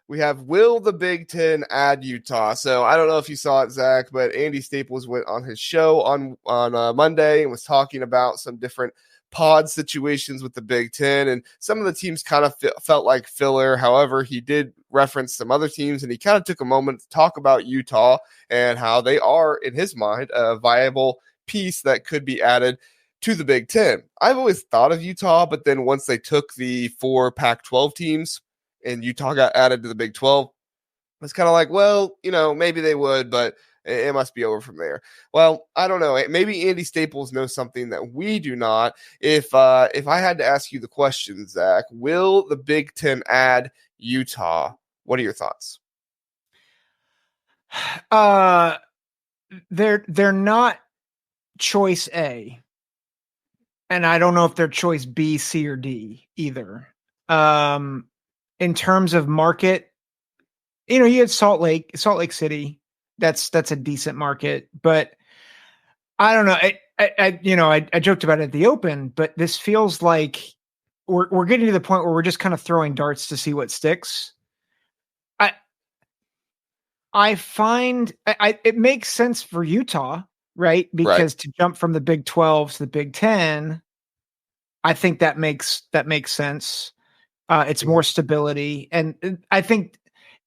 we have, will the Big Ten add Utah? So I don't know if you saw it, Zach, but Andy Staples went on his show on Monday and was talking about some different pod situations with the Big Ten, and some of the teams kind of felt like filler. However, he did reference some other teams, and he kind of took a moment to talk about Utah and how they are, in his mind, a viable piece that could be added to the Big Ten. I've always thought of Utah, but then once they took the 4 Pac-12 teams and Utah got added to the Big 12, it's kind of like, well, maybe they would, but it must be over from there. Well, I don't know. Maybe Andy Staples knows something that we do not. If I had to ask you the question, Zach, will the Big Ten add Utah? What are your thoughts? They're not choice A, and I don't know if they're choice B, C, or D either. In terms of market, you had Salt Lake City. That's a decent market, but I don't know. I joked about it at the Open, but this feels like we're getting to the point where we're just kind of throwing darts to see what sticks. I find it makes sense for Utah, right? Because to jump from the Big 12 to the Big 10, I think that makes sense. It's more stability, and I think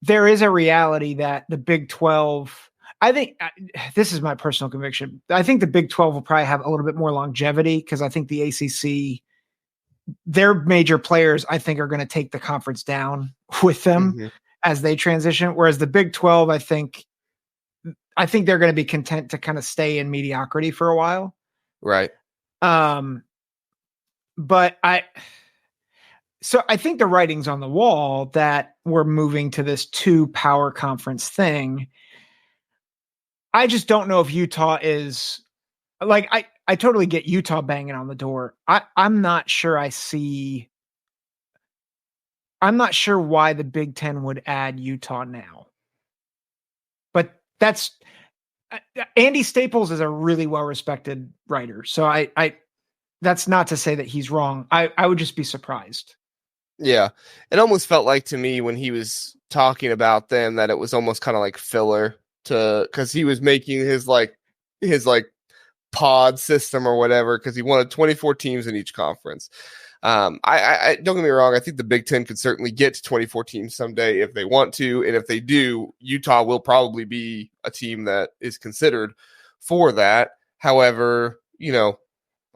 there is a reality that the Big 12, I think this is my personal conviction. I think the Big 12 will probably have a little bit more longevity because I think the ACC, their major players, I think, are going to take the conference down with them as they transition. Whereas the Big 12, I think they're going to be content to kind of stay in mediocrity for a while. Right. But I think the writing's on the wall that we're moving to this 2-power conference thing. I just don't know if Utah is like, I totally get Utah banging on the door. I'm not sure why the Big Ten would add Utah now, but that's Andy Staples is a really well-respected writer. So I that's not to say that he's wrong. I would just be surprised. Yeah, it almost felt like to me when he was talking about them that it was almost kind of like filler because he was making his pod system or whatever because he wanted 24 teams in each conference. I don't get me wrong. I think the Big Ten could certainly get to 24 teams someday if they want to, and if they do, Utah will probably be a team that is considered for that. However,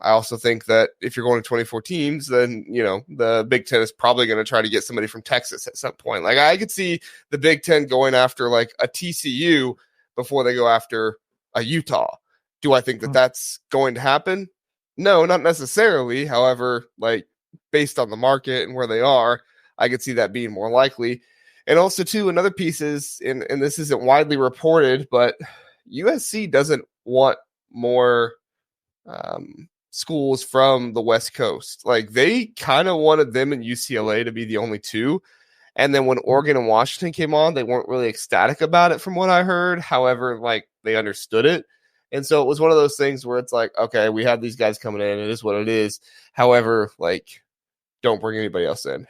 I also think that if you're going to 24 teams, then, the Big Ten is probably going to try to get somebody from Texas at some point. Like I could see the Big Ten going after like a TCU before they go after a Utah. Do I think that that's going to happen? No, not necessarily. However, like based on the market and where they are, I could see that being more likely. And also too, another piece is, and this isn't widely reported, but USC doesn't want more, schools from the West Coast. Like they kind of wanted them and UCLA to be the only two. And then when Oregon and Washington came on, they weren't really ecstatic about it from what I heard. However, like they understood it. And so it was one of those things where it's like, okay, we have these guys coming in. It is what it is. However, like don't bring anybody else in.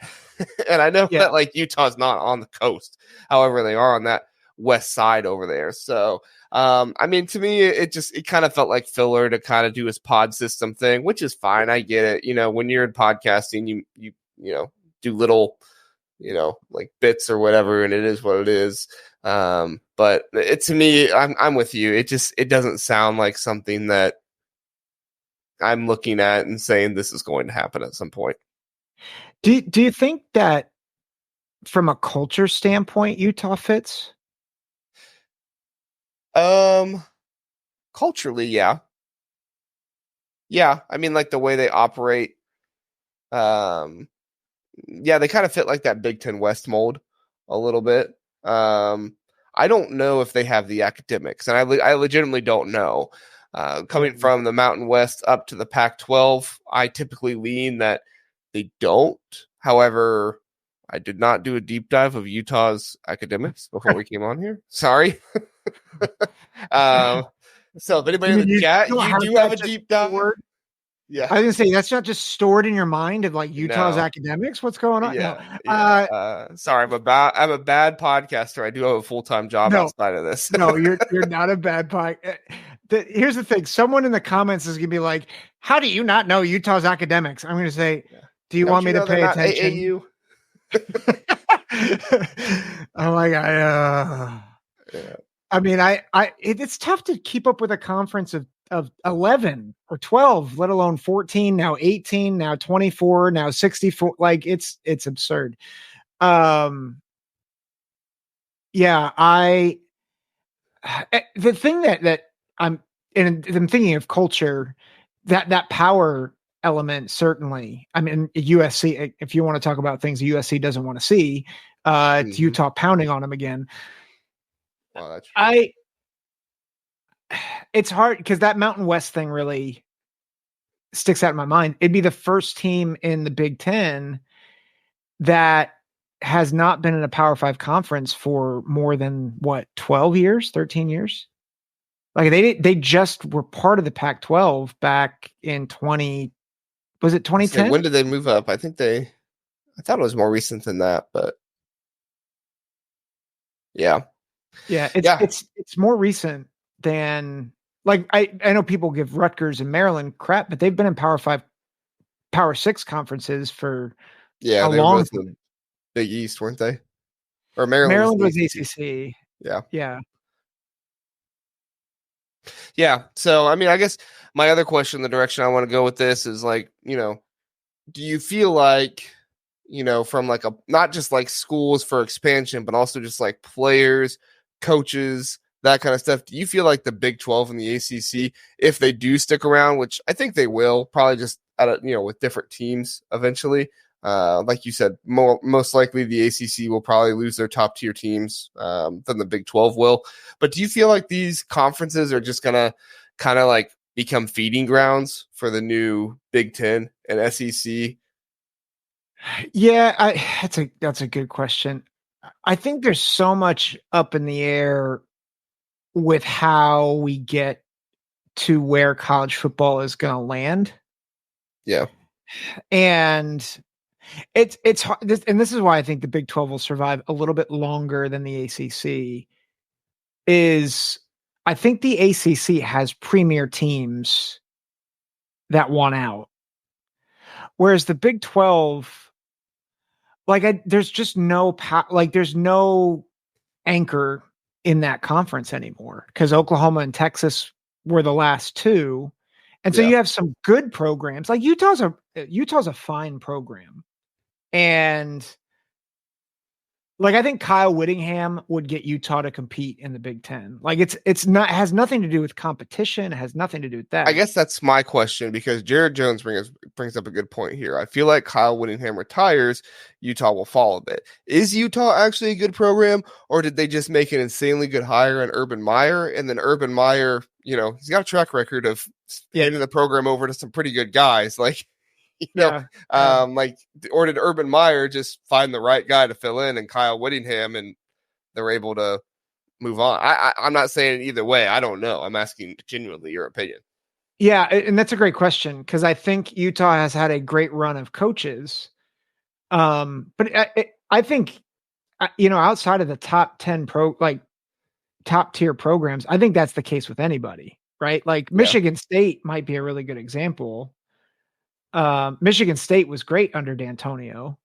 And I know that like Utah's not on the coast. However, they are on that west side over there. So to me, it kind of felt like filler to kind of do his pod system thing, which is fine. I get it. When you're in podcasting, you do little, like bits or whatever, and it is what it is. But to me, I'm with you. It doesn't sound like something that I'm looking at and saying this is going to happen at some point. Do you think that from a culture standpoint, Utah fits? Culturally, yeah. Yeah, I mean, like the way they operate, yeah, they kind of fit like that Big Ten West mold a little bit. I don't know if they have the academics, and I legitimately don't know. Coming from the Mountain West up to the Pac-12, I typically lean that they don't. However, I did not do a deep dive of Utah's academics before we came on here. Sorry. So if anybody in the chat, you do have a deep dive. Yeah. I was gonna say that's not just stored in your mind of like Utah's No. academics. What's going on? Yeah. No, Yeah. Sorry, I'm a bad podcaster. I do have a full-time job no, outside of this. no. You're not a bad pod. Here's the thing: someone in the comments is gonna be like, "How do you not know Utah's academics?" I'm gonna say, Yeah. "Do you Don't want you me to know they're pay not attention?" AAU? Oh my god. Yeah. I mean, it's tough to keep up with a conference of 11 or 12, let alone 14, now 18, now 24, now 64. Like it's absurd. Yeah, the thing that I'm and I'm thinking of culture, that power element certainly. I mean, USC, if you want to talk about things USC doesn't want to see, it's Mhm. Utah pounding on them again. Wow, that's true. I It's hard because that Mountain West thing really sticks out in my mind. It'd be the first team in the Big Ten that has not been in a Power Five conference for more than 12 years, 13 years. Like they just were part of the Pac-12 back in 20, was it I say, when 2010? did they move up? I thought it was more recent than that, but yeah. Yeah, Yeah. it's more recent than, like, I know people give Rutgers and Maryland crap, but they've been in Power Five, Power Six conferences for Yeah, a they were long both time. in the Big East, weren't they? Or Maryland was Maryland the was ACC. ACC. Yeah. Yeah. Yeah. So, I mean, I guess my other question, the direction I want to go with this is like, do you feel like, from like not just like schools for expansion, but also just like players, coaches, that kind of stuff? Do you feel like the Big 12 and the ACC, if they do stick around, which I think they will, probably just with different teams eventually, like you said, most likely the ACC will probably lose their top tier teams than the Big 12 will. But do you feel like these conferences are just gonna kind of like become feeding grounds for the new Big Ten and SEC? Yeah, that's a good question. I think there's so much up in the air with how we get to where college football is going to land. Yeah. And it's hard, and this is why I think the Big 12 will survive a little bit longer than the ACC. Is I think the ACC has premier teams that want out, whereas the Big 12, like, there's just there's no anchor in that conference anymore because Oklahoma and Texas were the last two. And so Yeah. you have some good programs. Like Utah's a fine program. And like I think Kyle Whittingham would get Utah to compete in the Big Ten. Like it's not, has nothing to do with competition, it has nothing to do with I that. guess that's my question because Jared Jones brings up a good point here. I feel like Kyle Whittingham retires, Utah will fall a bit. Is Utah actually a good program, or did they just make an insanely good hire in Urban Meyer? And then Urban Meyer, he's got a track record of handing the program over to some pretty good guys. Like, Yeah. like, or did Urban Meyer just find the right guy to fill in and Kyle Whittingham, and they're able to move on? I'm not saying either way. I don't know. I'm asking genuinely your opinion. Yeah, and that's a great question because I think Utah has had a great run of coaches. But I think outside of the top 10 top tier programs, I think that's the case with anybody, right? Like Yeah. Michigan State might be a really good example. Michigan State was great under D'Antonio,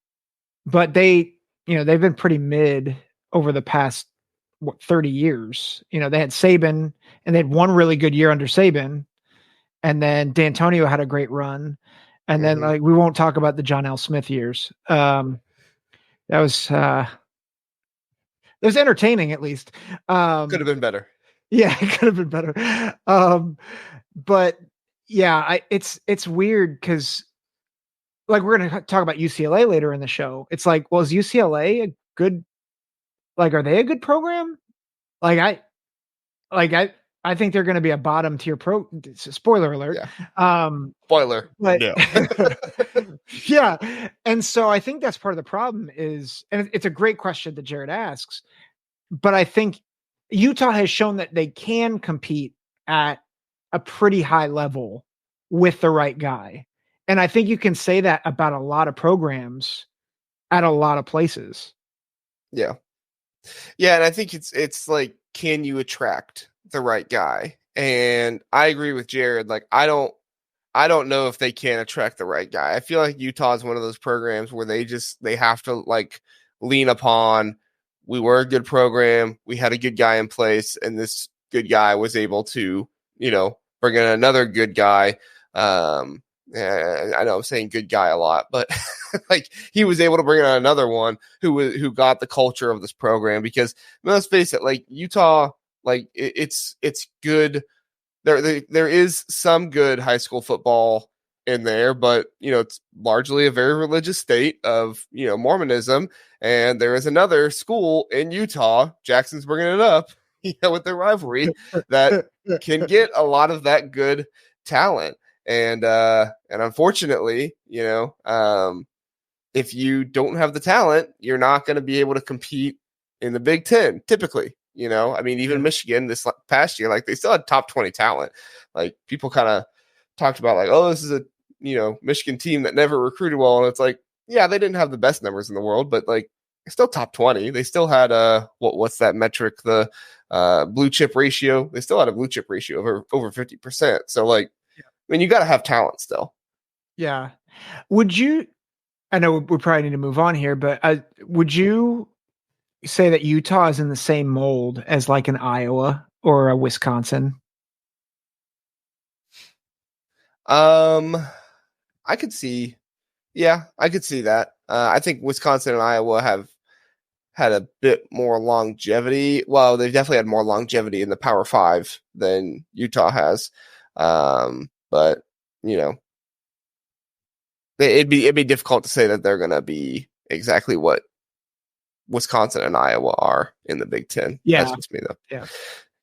but they've been pretty mid over the past 30 years. They had Saban and they had one really good year under Saban, and then D'Antonio had a great run. And then like we won't talk about the John L. Smith years. That was it was entertaining at least. Could have been better. Yeah, it could have been better. But yeah, it's weird because like we're gonna talk about UCLA later in the show. It's like, well, is UCLA a good, like, are they a good program? Like like I think they're gonna be a bottom tier spoiler alert. Yeah. Spoiler. But No. yeah. And so I think that's part of the problem is, and it's a great question that Jared asks, but I think Utah has shown that they can compete at a pretty high level with the right guy. And I think you can say that about a lot of programs at a lot of places. Yeah. Yeah, and I think it's like, can you attract the right guy? And I agree with Jared. Like, I don't know if they can attract the right guy. I feel like Utah is one of those programs where they have to like lean upon, we were a good program, we had a good guy in place, and this good guy was able to, bring in another good guy. I know I'm saying good guy a lot, but like, he was able to bring in another one who got the culture of this program. Because let's face it, like Utah, like it's good. There is some good high school football in there, but it's largely a very religious state of Mormonism, and there is another school in Utah, Jackson's bringing it up, with their rivalry, that can get a lot of that good talent, and unfortunately, if you don't have the talent, you're not going to be able to compete in the Big Ten typically. Even Michigan this past year, like, they still had top 20 talent. Like, people kind of talked about like, oh, this is a, Michigan team that never recruited well. And it's like, yeah, they didn't have the best numbers in the world, but like, still top 20. They still had what's that metric? The blue chip ratio. They still had a blue chip ratio of over 50%. So like, you got to have talent still. Yeah. I know we probably need to move on here, but would you say that Utah is in the same mold as like an Iowa or a Wisconsin? I could see that. I think Wisconsin and Iowa have had a bit more longevity. Well, they've definitely had more longevity in the Power Five than Utah has. But it'd be difficult to say that they're going to be exactly what Wisconsin and Iowa are in the Big Ten. Yeah. That's just me, though. Yeah.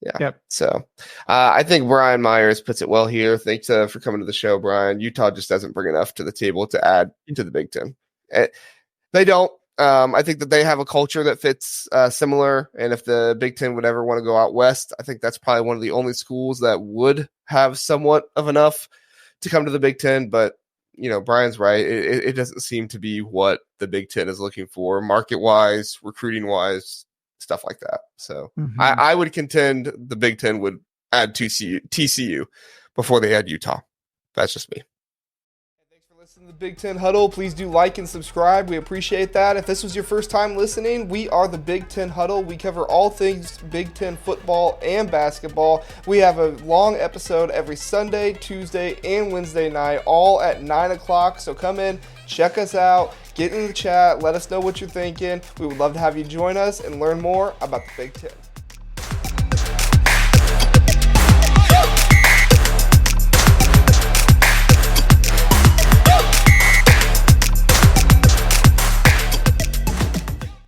Yeah. Yep. So I think Brian Myers puts it well here. Thanks for coming to the show, Brian. Utah just doesn't bring enough to the table to add to the Big Ten. They don't. I think that they have a culture that fits similar. And if the Big Ten would ever want to go out west, I think that's probably one of the only schools that would have somewhat of enough to come to the Big Ten. But, Brian's right. It doesn't seem to be what the Big Ten is looking for, market-wise, recruiting-wise, stuff like that. So I would contend the Big Ten would add TCU before they add Utah. That's just me. Thanks for listening to the Big Ten Huddle. Please do like and subscribe. We appreciate that. If this was your first time listening, we are the Big Ten Huddle. We cover all things Big Ten football and basketball. We have a long episode every Sunday, Tuesday, and Wednesday night, all at 9 o'clock. So come in, check us out, get in the chat, let us know what you're thinking. We would love to have you join us and learn more about the Big Ten.